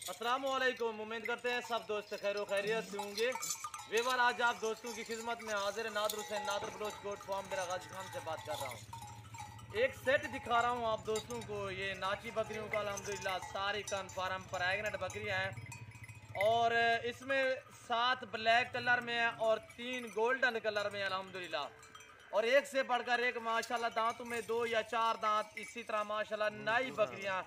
अस्सलाम वालेकुम। उम्मीद करते हैं सब दोस्त खैरो खैरियत से होंगे। वेवर आज आप दोस्तों की खिदमत में हाजिर नादर हुसैन नादर बलोच कोट फार्म मेरा गाजी खान से बात कर रहा हूँ। एक सेट दिखा रहा हूँ आप दोस्तों को। ये नाची बकरियों का अल्हम्दुलिल्लाह सारी कन्फर्म प्रेग्नेंट बकरियाँ हैं और इसमें 7 ब्लैक कलर में है और 3 गोल्डन कलर में अल्हम्दुलिल्लाह। और एक से बढ़कर एक माशाल्लाह दांतों में 2 या 4 दांत। इसी तरह माशाल्लाह नई बकरियां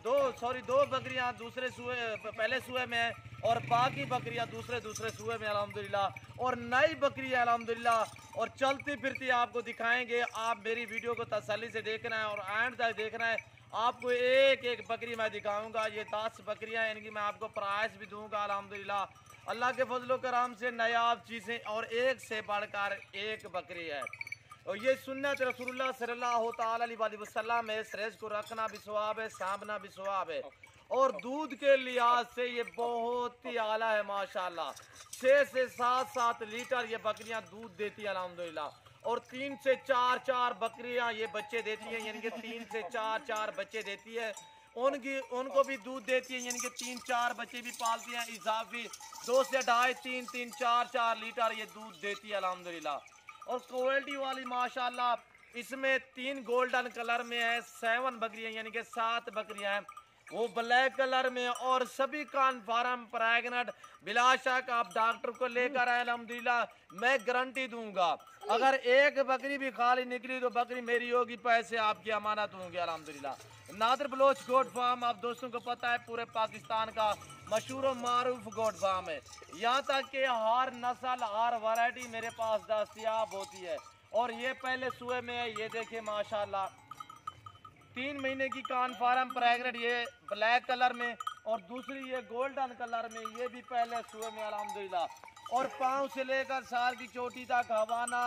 दो बकरियां दूसरे सूए पहले सूए में है और बाकी बकरियां दूसरे सूए में अल्हम्दुलिल्लाह। और नई बकरी है अल्हम्दुलिल्लाह और चलती फिरती आपको दिखाएंगे। आप मेरी वीडियो को तसल्ली से देखना है और एंड तक देखना है। आपको एक एक बकरी मैं दिखाऊंगा। ये 10 बकरियां इनकी मैं आपको प्राइस भी दूंगा अल्हम्दुलिल्लाह। अल्लाह के फजलो करम से नायाब चीज़ें और एक से बढ़कर एक बकरी है। और ये सुन्नत रसूलुल्लाह सल्लल्लाहु अलैहि वसल्लम है। श्रेष्ठ को रखना भी सवाब है, सांभना भी सवाब है। और दूध के लिहाज से ये बहुत ही आला है माशाल्लाह। 6 से 7 लीटर ये बकरियां दूध देती है अल्हम्दुलिल्लाह। और 3 से 4 बकरियां ये बच्चे देती हैं, यानी कि 3 से 4 बच्चे देती है। उनको भी दूध देती है, यानी कि 3-4 बच्चे भी पालती हैं। इजाफी 2 से 2.5 3 4 लीटर ये दूध देती है अल्हम्दुलिल्लाह। और क्वालिटी वाली माशाल्लाह इसमें 3 गोल्डन कलर में है, 7 बकरियां यानी कि 7 बकरियां हैं वो ब्लैक कलर में। और सभी कन्फर्म प्रेग्नेंट बिला शक आप डॉक्टर को लेकर आए अल्हम्दुलिल्लाह। मैं गारंटी दूंगा अगर एक बकरी भी खाली निकली तो बकरी मेरी होगी, पैसे आपकी अमानत होंगे अल्हम्दुलिल्लाह। नादर बलोच गोट फार्म आप दोस्तों को पता है पूरे पाकिस्तान का मशहूर और मारूफ गोट फार्म है। यहाँ तक कि हर नस्ल हर वैरायटी मेरे पास दस्तयाब होती है। और ये पहले सुए में है, ये देखिए माशाल्लाह 3 महीने की कन्फर्म प्रेग्नेंट ये ब्लैक कलर में। और दूसरी ये गोल्डन कलर में, ये भी पहले सुए में अल्हम्दुलिल्लाह। और पाँव से लेकर सार की चोटी तक हवाना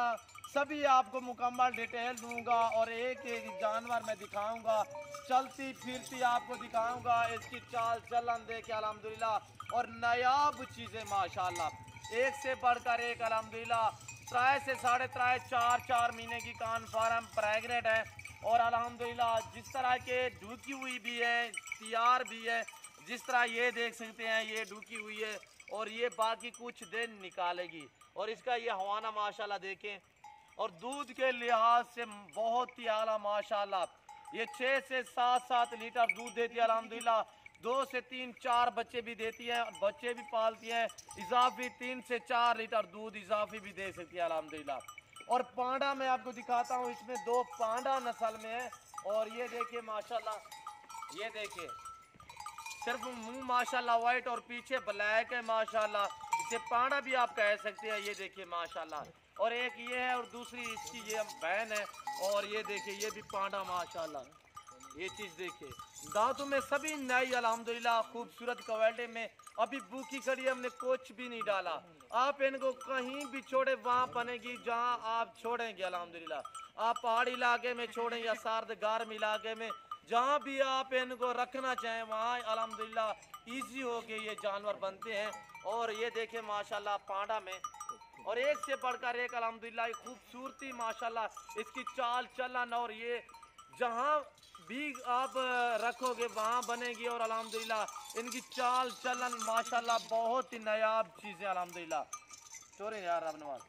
सभी आपको मुकम्मल डिटेल दूंगा। और एक एक जानवर मैं दिखाऊंगा, चलती फिरती आपको दिखाऊंगा, इसकी चाल चलन देखे अल्हम्दुलिल्लाह। और नायाब चीज़ें माशाल्लाह एक से बढ़कर एक अल्हम्दुलिल्लाह। 3 से 3.5 4 महीने की कन्फर्म प्रेग्नेंट है। और अल्हम्दुलिल्लाह जिस तरह के ढूकी हुई भी है, तैयार भी है, जिस तरह ये देख सकते हैं ये ढूकी हुई है और ये बाकी कुछ दिन निकालेगी। और इसका ये हवाना माशाल्लाह देखें। और दूध के लिहाज से बहुत ही आला माशाल्लाह। ये 6 से 7 लीटर दूध देती है अल्हम्दुलिल्लाह। 2 से 3-4 बच्चे भी देती है, बच्चे भी पालती है। इजाफी 3 से 4 लीटर दूध इजाफी भी दे सकती है अल्हम्दुलिल्लाह। और पांडा मैं आपको दिखाता हूँ, इसमें 2 पांडा नस्ल में है। और ये देखिए माशाल्लाह, ये देखिए सिर्फ मुंह माशाल्लाह वाइट और पीछे ब्लैक है माशाल्लाह। इसे पांडा भी आप कह सकते हैं। ये देखिए माशाल्लाह। और एक ये है और दूसरी इसकी ये बहन है। और ये देखिए ये भी पांडा माशाल्लाह। ये चीज़ देखिए दांतों में सभी नई अल्हम्दुलिल्लाह खूबसूरत क्वालिटी में। अभी भूखी खड़ी हमने कुछ भी नहीं डाला। आप इनको कहीं भी छोड़े वहाँ बनेगी जहाँ आप छोड़ेंगे अल्हम्दुलिल्लाह। आप पहाड़ी इलाके में छोड़ें या सर्द गर्म इलाके में, जहाँ भी आप इनको रखना चाहें वहाँ अल्हम्दुलिल्लाह ईजी हो के ये जानवर बनते हैं। और ये देखें माशाल्लाह पांडा में और एक से बढ़कर एक अल्हम्दुलिल्लाह खूबसूरती माशाल्लाह इसकी चाल चलन। और ये जहाँ भी आप रखोगे वहाँ बनेगी। और अल्हम्दुलिल्लाह इनकी चाल चलन माशाल्लाह बहुत ही नायाब चीज़ें अल्हम्दुलिल्लाह। चोरे यार अब नवाज।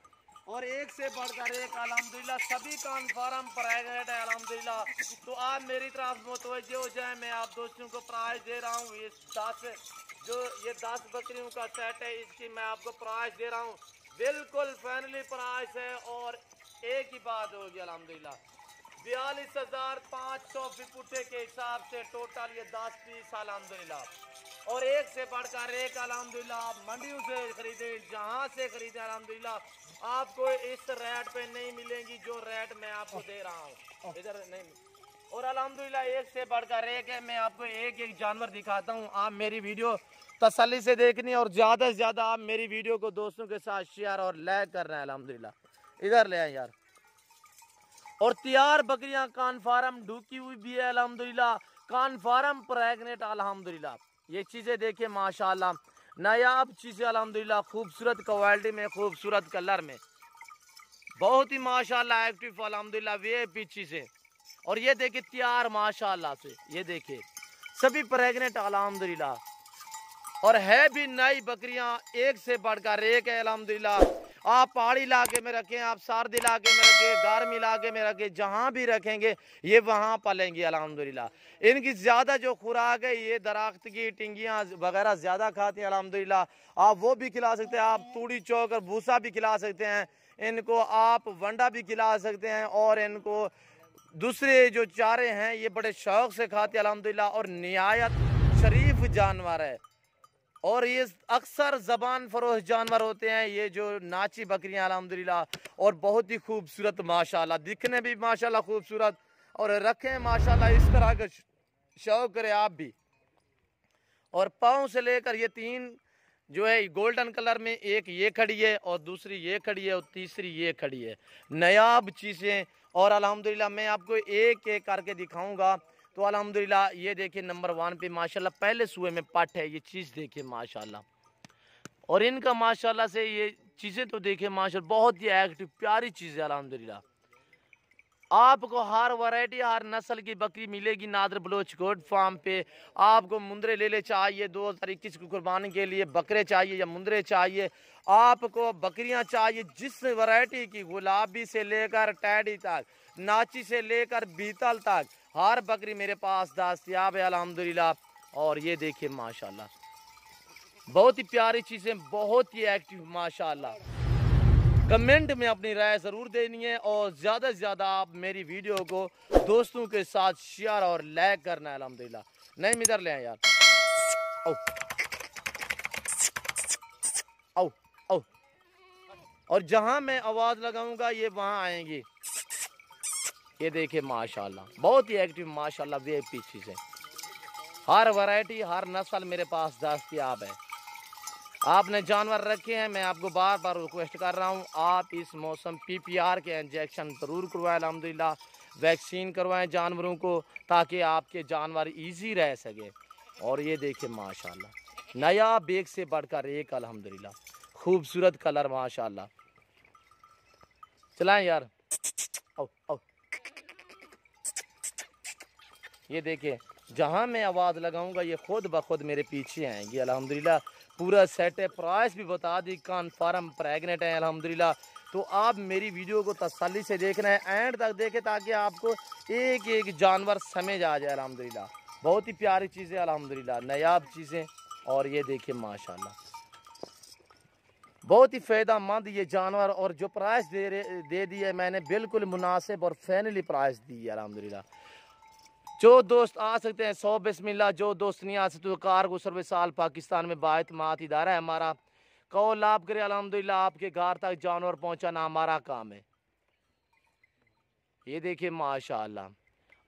और एक से बढ़कर एक अल्हम्दुलिल्लाह सभी कन्फर्म प्रेग्नेंट है अल्हम्दुलिल्लाह। तो आप मेरी तरफ मुतवज्जो हो जाए। मैं आप दोस्तों को प्राइस दे रहा हूँ। ये 10 बकरियों का सेट है, इसकी मैं आपको प्राइस दे रहा हूँ बिल्कुल फैमिली प्राइस है। और एक ही बात होगी अल्हम्दुलिल्लाह 42,500 पुट्टे के हिसाब से टोटल ये 10 पीस अल्हम्दुलिल्लाह। और एक से बढ़कर एक अल्हम्दुलिल्लाह मंडियों से खरीदे, जहाँ से खरीदे अल्हम्दुलिल्लाह आपको इस रेट पे नहीं मिलेंगी जो रेट मैं आपको दे रहा हूँ, इधर नहीं। और अल्हम्दुलिल्लाह एक से बढ़कर एक है। मैं आपको एक एक जानवर दिखाता हूँ। आप मेरी वीडियो तसल्ली से देखनी और ज़्यादा से ज़्यादा आप मेरी वीडियो को दोस्तों के साथ शेयर और लाइक कर रहे हैं अल्हम्दुलिल्लाह। इधर ले आए यार। और तैयार बकरियां कन्फर्म ढूकी हुई भी है अल्हम्दुलिल्लाह, कन्फर्म प्रेग्नेंट अल्हम्दुलिल्लाह। ये चीज़ें देखिए माशाल्लाह नायाब चीज़ें अल्हम्दुलिल्लाह, खूबसूरत क्वालिटी में, खूबसूरत कलर में, बहुत ही माशाल्लाह एक्टिव अल्हम्दुलिल्लाह वीआईपी चीज़ें। और ये देखिए तैयार माशाल्लाह से, ये देखिए सभी प्रेग्नेंट अल्हम्दुलिल्लाह, और है भी नई बकरियां एक से बढ़कर एक है अल्हम्दुलिल्लाह। आप पहाड़ी इलाके में रखें, आप सर्द इलाके में रखें, गर्म इलाके में रखें, जहां भी रखेंगे ये वहां पलेंगे अल्हम्दुलिल्लाह। इनकी ज़्यादा जो खुराक है ये दरख्त की टिंगियाँ वगैरह ज़्यादा खाती हैं अल्हम्दुलिल्लाह। आप वो भी खिला सकते हैं, आप तूड़ी चौक और भूसा भी खिला सकते हैं, इनको आप वंडा भी खिला सकते हैं, और इनको दूसरे जो चारे हैं ये बड़े शौक से खाते हैं अल्हम्दुलिल्लाह। और निहायत शरीफ जानवर है, और ये अक्सर ज़बान फरोश जानवर होते हैं ये जो नाची बकरियां अल्हम्दुलिल्लाह, और बहुत ही खूबसूरत माशाल्लाह, दिखने भी माशाल्लाह खूबसूरत, और रखें माशाल्लाह इस तरह का शौक करें आप भी। और पाँव से लेकर ये तीन जो है गोल्डन कलर में, एक ये खड़ी है और दूसरी ये खड़ी है और तीसरी ये खड़ी है, नायाब चीज़ें। और अल्हम्दुलिल्लाह मैं आपको एक एक करके दिखाऊंगा। तो अल्हम्दुलिल्लाह ये देखिए नंबर 1 पे माशाल्लाह पहले सुए में पट है, ये चीज़ देखिए माशाल्लाह, और इनका माशाल्लाह से ये चीज़ें तो देखिए माशाल्लाह बहुत ही एक्टिव प्यारी चीज़ है अल्हम्दुलिल्लाह। आपको हर वैरायटी हर नस्ल की बकरी मिलेगी नादर बलोच गोट फार्म पे। आपको मुंदरे ले चाहिए 2021 की कुर्बानी के लिए, बकरे चाहिए या मुंदरे चाहिए, आपको बकरियां चाहिए जिस वैरायटी की, गुलाबी से लेकर टैडी तक, नाची से लेकर बीतल तक, हर बकरी मेरे पास दस्तयाब है अल्हम्दुलिल्लाह। और ये देखिए माशाल्लाह बहुत ही प्यारी चीज़ें, बहुत ही एक्टिव माशाल्लाह। कमेंट में अपनी राय ज़रूर देनी है, और ज़्यादा से ज़्यादा आप मेरी वीडियो को दोस्तों के साथ शेयर और लाइक करना है अल्हम्दुलिल्लाह। नहीं इधर ले यार, आओ आओ आओ, और जहां मैं आवाज़ लगाऊंगा ये वहां आएंगी। ये देखिए माशाल्लाह बहुत ही एक्टिव माशाल्लाह वीआईपी चीज़ है, हर वैरायटी हर नस्ल मेरे पास दस्तयाब है। आपने जानवर रखे हैं, मैं आपको बार बार रिक्वेस्ट कर रहा हूं, आप इस मौसम PPR के इंजेक्शन ज़रूर करवाएं अल्हम्दुलिल्लाह, वैक्सीन करवाएं जानवरों को, ताकि आपके जानवर इजी रह सके। और ये देखिए माशाल्लाह नया बेग से बढ़कर एक अल्हम्दुलिल्लाह, खूबसूरत कलर माशाल्लाह। चलाएं यार, आओ आओ। ये देखिए जहां मैं आवाज़ लगाऊंगा ये खुद ब खुद मेरे पीछे आएंगी अल्हम्दुलिल्लाह। पूरा सेट है, प्राइस भी बता दी, कन्फर्म प्रेग्नेंट है अल्हम्दुलिल्लाह। तो आप मेरी वीडियो को तसल्ली से देखना है, एंड तक देखें ताकि आपको एक एक जानवर समझ आ जाए अल्हम्दुलिल्लाह। बहुत ही प्यारी चीज़ें अल्हम्दुलिल्लाह, नायाब चीज़ें। और ये देखिए माशाल्लाह बहुत ही फ़ायदेमंद ये जानवर, और जो प्राइस दे दी है मैंने बिल्कुल मुनासिब और फैनली प्राइस दी है अल्हम्दुलिल्लाह। जो दोस्त आ सकते हैं 100 बिस्मिल्लाह, जो दोस्त नहीं आ सकते तो कार्गो सर्विस आल पाकिस्तान में बाएतमाद इदारा है हमारा। कॉल आप करें अल्हम्दुलिल्लाह, आपके घर तक जानवर पहुंचाना हमारा काम है। ये देखिए माशाल्लाह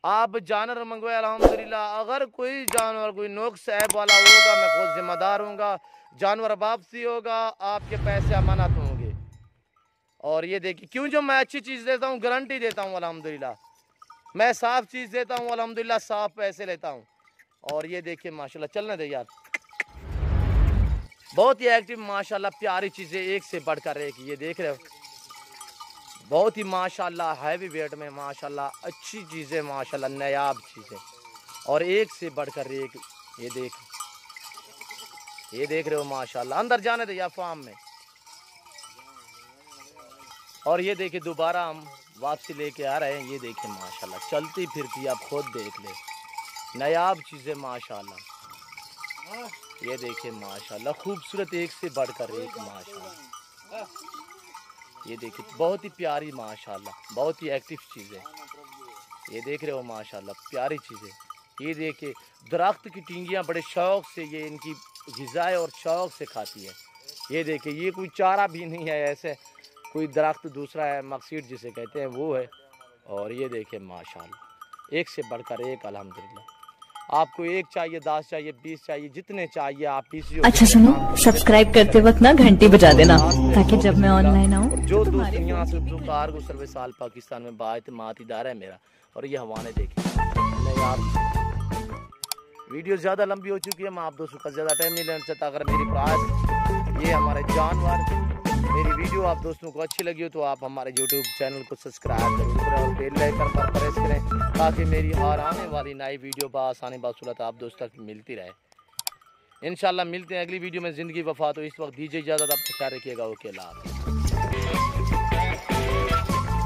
आप जानवर मंगवाए अल्हम्दुलिल्लाह। अगर कोई जानवर कोई नुक्स ऐब वाला होगा मैं खुद जिम्मेदार हूँगा, जानवर वापसी होगा, आपके पैसे अमानत होंगे। और ये देखिए क्यों, जो मैं अच्छी चीज़ देता हूँ गारंटी देता हूँ अल्हम्दुलिल्लाह, मैं साफ चीज़ देता हूँ अल्हम्दुलिल्लाह, साफ पैसे लेता हूँ। और ये देखिए माशाल्लाह, चलने दे यार, बहुत ही एक्टिव माशाल्लाह प्यारी चीज़ें एक से बढ़कर एक। ये देख रहे हो बहुत ही माशाल्लाह हैवी वेट में माशाल्लाह अच्छी चीज़ें माशाल्लाह नायाब चीज़ें, और एक से बढ़कर एक। ये देख रहे हो माशाल्लाह, अंदर जाने दे यार फार्म में। और ये देखिए दोबारा हम वापसी लेके आ रहे हैं। ये देखिए माशाल्लाह चलती फिरती, आप खुद देख ले, नायाब चीज़ें माशाल्लाह। ये देखिए माशाल्लाह खूबसूरत एक से बढ़कर एक माशाल्लाह। ये देखिए बहुत ही प्यारी माशाल्लाह, बहुत ही एक्टिव चीज़ें। ये देख रहे हो माशाल्लाह प्यारी चीज़ें। ये देखिए दरख्त की टिंगियाँ बड़े शौक़ से ये इनकी ग़िज़ाएँ और शौक़ से खाती है। ये देखिए ये कोई चारा भी नहीं है, ऐसे कोई दरख्त दूसरा है, मकसीड जिसे कहते हैं वो है। और ये देखिए माशाल्लाह एक से बढ़कर एक अल्हम्दुलिल्लाह। आपको एक चाहिए, 10 चाहिए, 20 चाहिए, जितने चाहिए आप पीसीओ। अच्छा सुनो, सब्सक्राइब करते वक्त ना घंटी बजा देना, ताकि जब मैं ऑनलाइन आऊँ। जो दोस्त यहाँ से कार्गो सर्विस आल पाकिस्तान में बाएतमाद इदारा है मेरा। और ये हवाने देखिए यार, वीडियो ज़्यादा लंबी हो चुकी है, मैं आप दोस्तों का ज़्यादा टाइम नहीं लेना चाहता। अगर मेरी प्राइस ये हमारे जानवर मेरी वीडियो आप दोस्तों को अच्छी लगी हो तो आप हमारे यूट्यूब चैनल को सब्सक्राइब जरूर करें और बेल आइकन पर प्रेस करें ताकि मेरी हर आने वाली नई वीडियो बआसानी बासूरत आप दोस्तों तक मिलती रहे। इंशाल्लाह मिलते हैं अगली वीडियो में। ज़िंदगी वफा। तो इस वक्त दीजिए इजाज़त, अपना ख्याल रखिएगा। ओके, अल्लाह हाफ़िज़।